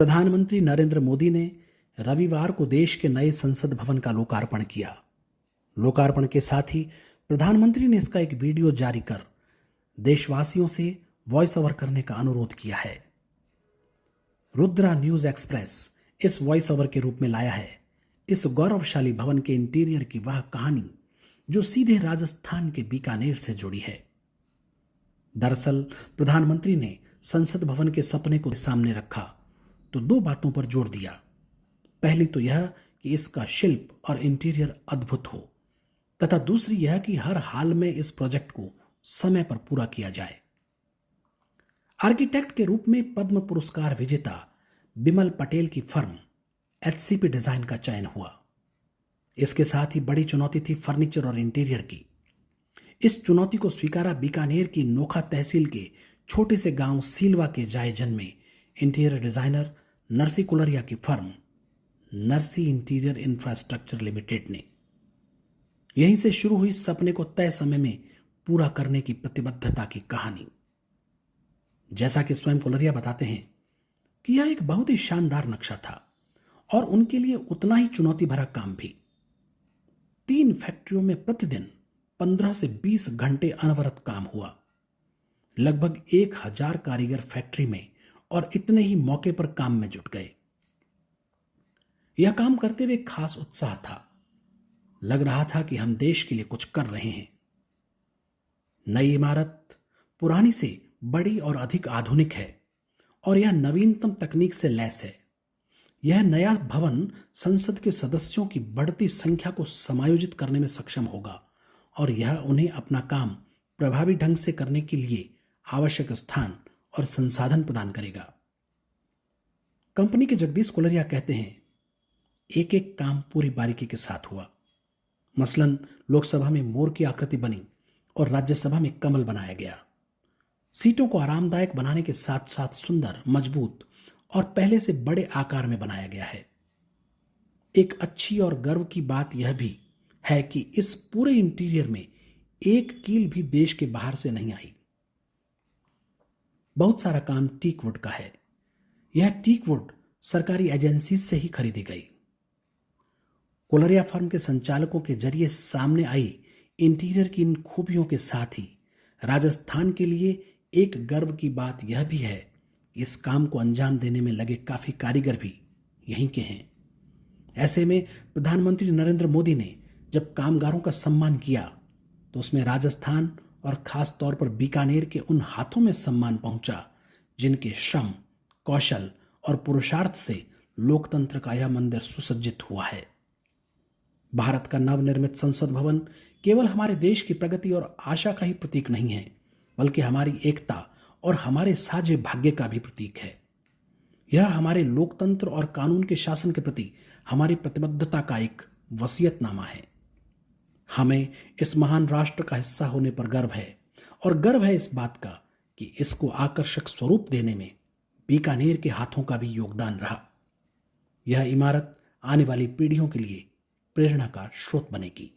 प्रधानमंत्री नरेंद्र मोदी ने रविवार को देश के नए संसद भवन का लोकार्पण किया। लोकार्पण के साथ ही प्रधानमंत्री ने इसका एक वीडियो जारी कर देशवासियों से वॉइस ओवर करने का अनुरोध किया है। रुद्रा न्यूज एक्सप्रेस इस वॉइस ओवर के रूप में लाया है इस गौरवशाली भवन के इंटीरियर की वह कहानी जो सीधे राजस्थान के बीकानेर से जुड़ी है। दरअसल प्रधानमंत्री ने संसद भवन के सपने को सामने रखा तो दो बातों पर जोर दिया। पहली तो यह कि इसका शिल्प और इंटीरियर अद्भुत हो तथा दूसरी यह कि हर हाल में इस प्रोजेक्ट को समय पर पूरा किया जाए। आर्किटेक्ट के रूप में पद्म पुरस्कार विजेता बिमल पटेल की फर्म HCP डिजाइन का चयन हुआ। इसके साथ ही बड़ी चुनौती थी फर्नीचर और इंटीरियर की। इस चुनौती को स्वीकारा बीकानेर की नोखा तहसील के छोटे से गांव सीलवा के जायजन में इंटीरियर डिजाइनर नरसी कुलरिया की firm Narsi interior infrastructure limited ने। यहीं से शुरू हुई सपने को तय समय में पूरा करने की प्रतिबद्धता की कहानी। जैसा कि स्वयं कुलरिया बताते हैं कि यह एक बहुत ही शानदार नक्शा था और उनके लिए उतना ही चुनौती भरा काम भी। 3 फैक्ट्रियों में प्रतिदिन 15 से 20 घंटे अनवरत काम हुआ। लगभग 1000 कारीगर फैक्ट्री में और इतने ही मौके पर काम में जुट गए। यह काम करते हुए खास उत्साह था। लग रहा था कि हम देश के लिए कुछ कर रहे हैं। नई इमारत पुरानी से बड़ी और अधिक आधुनिक है और यह नवीनतम तकनीक से लैस है। यह नया भवन संसद के सदस्यों की बढ़ती संख्या को समायोजित करने में सक्षम होगा और यह उन्हें अपना काम प्रभावी ढंग से करने के लिए आवश्यक स्थान और संसाधन प्रदान करेगा। कंपनी के जगदीश कुलरिया कहते हैं, एक एक काम पूरी बारीकी के साथ हुआ। मसलन लोकसभा में मोर की आकृति बनी और राज्यसभा में कमल बनाया गया। सीटों को आरामदायक बनाने के साथ साथ सुंदर, मजबूत और पहले से बड़े आकार में बनाया गया है। एक अच्छी और गर्व की बात यह भी है कि इस पूरे इंटीरियर में एक कील भी देश के बाहर से नहीं आई। बहुत सारा काम टीक वुड का है। यह टीक वुड सरकारी एजेंसी से ही खरीदी गई। कुलरिया फर्म के संचालकों के जरिए सामने आई इंटीरियर की इन खूबियों के साथ ही राजस्थान के लिए एक गर्व की बात यह भी है कि इस काम को अंजाम देने में लगे काफी कारीगर भी यहीं के हैं। ऐसे में प्रधानमंत्री नरेंद्र मोदी ने जब कामगारों का सम्मान किया तो उसमें राजस्थान और खास तौर पर बीकानेर के उन हाथों में सम्मान पहुंचा जिनके श्रम, कौशल और पुरुषार्थ से लोकतंत्र का यह मंदिर सुसज्जित हुआ है। भारत का नवनिर्मित संसद भवन केवल हमारे देश की प्रगति और आशा का ही प्रतीक नहीं है, बल्कि हमारी एकता और हमारे साझे भाग्य का भी प्रतीक है। यह हमारे लोकतंत्र और कानून के शासन के प्रति हमारी प्रतिबद्धता का एक वसीयतनामा है। हमें इस महान राष्ट्र का हिस्सा होने पर गर्व है और गर्व है इस बात का कि इसको आकर्षक स्वरूप देने में बीकानेर के हाथों का भी योगदान रहा। यह इमारत आने वाली पीढ़ियों के लिए प्रेरणा का स्रोत बनेगी।